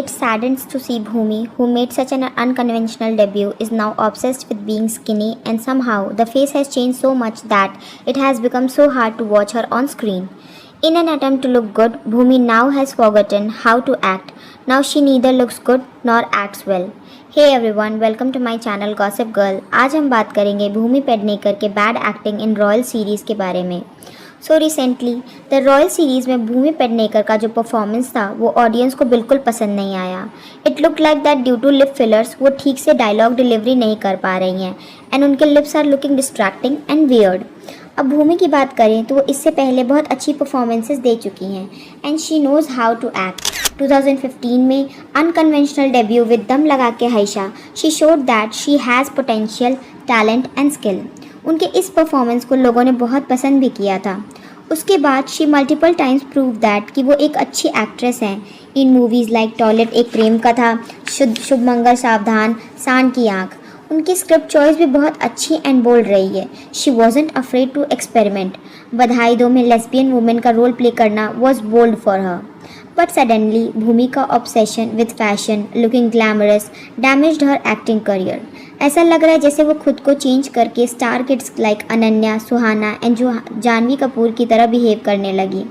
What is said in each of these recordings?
It saddens to see Bhumi, who made such an unconventional debut, is now obsessed with being skinny, and somehow the face has changed so much that it has become so hard to watch her on screen. In an attempt to look good, Bhumi now has forgotten how to act. Now she neither looks good nor acts well. Hey everyone, welcome to my channel Gossip Girl. आज हम बात करेंगे भूमि पेडनेकर के bad acting in royal series के बारे में। So recently the royal series में भूमि पेडनेकर का जो परफॉर्मेंस था वो ऑडियंस को बिल्कुल पसंद नहीं आया। It look like that due to lip fillers वो ठीक से डायलॉग डिलीवरी नहीं कर पा रही हैं एंड उनके lips are looking distracting and weird. अब भूमि की बात करें तो वो इससे पहले बहुत अच्छी परफॉर्मेंसेस दे चुकी हैं and she knows how to act. 2015 में unconventional debut with Dum Laga Ke Haisha she showed that she has potential, talent and skill. उनके इस परफॉर्मेंस को लोगों ने बहुत पसंद भी किया था। उसके बाद she multiple times prove that कि वो एक अच्छी एक्ट्रेस हैं इन मूवीज़ लाइक टॉयलेट एक प्रेम कथा, शुभ मंगल सावधान, सांड की आँख। उनकी स्क्रिप्ट चॉइस भी बहुत अच्छी एंड बोल्ड रही है। She wasn't afraid to experiment. Badhaai Do में लेस्बियन वुमेन का रोल प्ले करना was bold for her. But suddenly Bhumi का obsession with fashion, looking glamorous, damaged her acting career. ऐसा लग रहा है जैसे वो खुद को चेंज करके star kids like Ananya, Suhana and Janhvi Kapoor की तरह बिहेव करने लगी।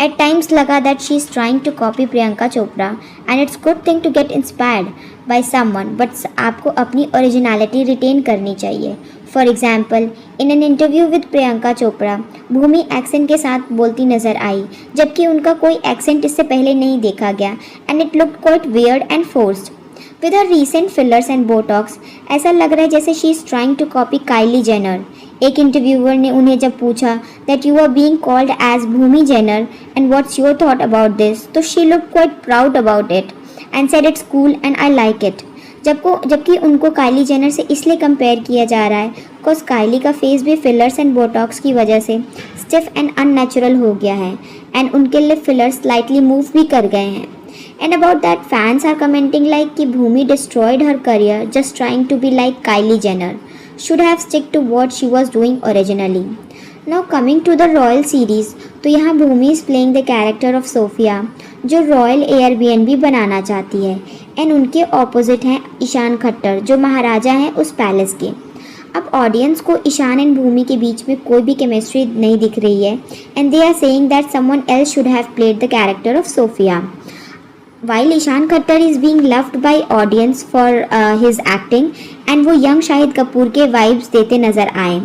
एट टाइम्स लगा that she is trying to copy Priyanka Chopra and it's good thing to get inspired by someone, but आपको अपनी ओरिजिनलिटी रिटेन करनी चाहिए। For example, in an interview with Priyanka Chopra Bhumi accent के साथ बोलती नजर आई, जबकि उनका कोई एक्सेंट इससे पहले नहीं देखा गया and it looked quite weird and forced. With her recent fillers and botox ऐसा लग रहा है जैसे she is trying to copy Kylie Jenner. एक इंटरव्यूअर ने उन्हें जब पूछा that you are being called as Bhumi Jenner and what's your thought about this, तो she look quite proud about it and said it's cool and I like it. जबकि उनको Kylie Jenner से इसलिए कंपेयर किया जा रहा है बिकॉज काइली का फेस भी फिलर्स एंड बोटॉक्स की वजह से स्टिफ एंड अननेचुरल हो गया है एंड उनके लिप फिलर्स स्लाइटली मूव भी कर गए हैं। And about that, fans are commenting like कि Bhumi destroyed her career just trying to be like Kylie Jenner. Should have stick to what she was doing originally. Now coming to the Royal series, तो यहाँ Bhumi is playing the character of Sophia, जो Royal Airbnb बनाना चाहती है and उनके opposite हैं ईशान खट्टर जो महाराजा हैं उस पैलेस के। अब ऑडियंस को ईशान एंड भूमि के बीच में कोई भी केमिस्ट्री नहीं दिख रही है and they are saying that someone else should have played the character of Sophia. While Ishan Khattar is being loved by audience for his acting and वो यंग शाहिद कपूर के वाइब्स देते नज़र आए,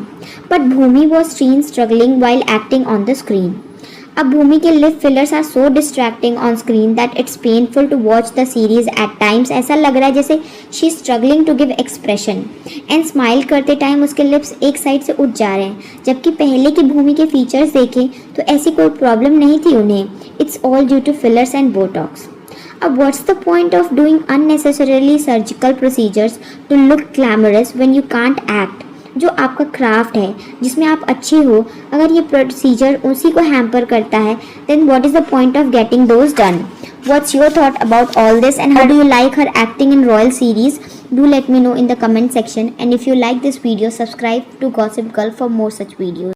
but Bhumi was seen struggling while acting on the screen. अब भूमि के lip fillers are so distracting on screen that it's painful to watch the series at times. ऐसा लग रहा है जैसे she struggling to give expression and smile करते time उसके लिप्स एक साइड से उठ जा रहे हैं, जबकि पहले की भूमि के फीचर्स देखें तो ऐसी कोई प्रॉब्लम नहीं थी उन्हें। It's all due to fillers and botox. अब what's the point of doing unnecessarily surgical procedures to look glamorous when you can't act. जो आपका क्राफ्ट है जिसमें आप अच्छे हो, अगर ये प्रोसीजर उसी को हैम्पर करता है then what is the point of getting those done. What's your thought about all this and how do you like her acting in royal series? Do let me know in the comment section, and if you like this video, subscribe to Gossip Girl for more such videos.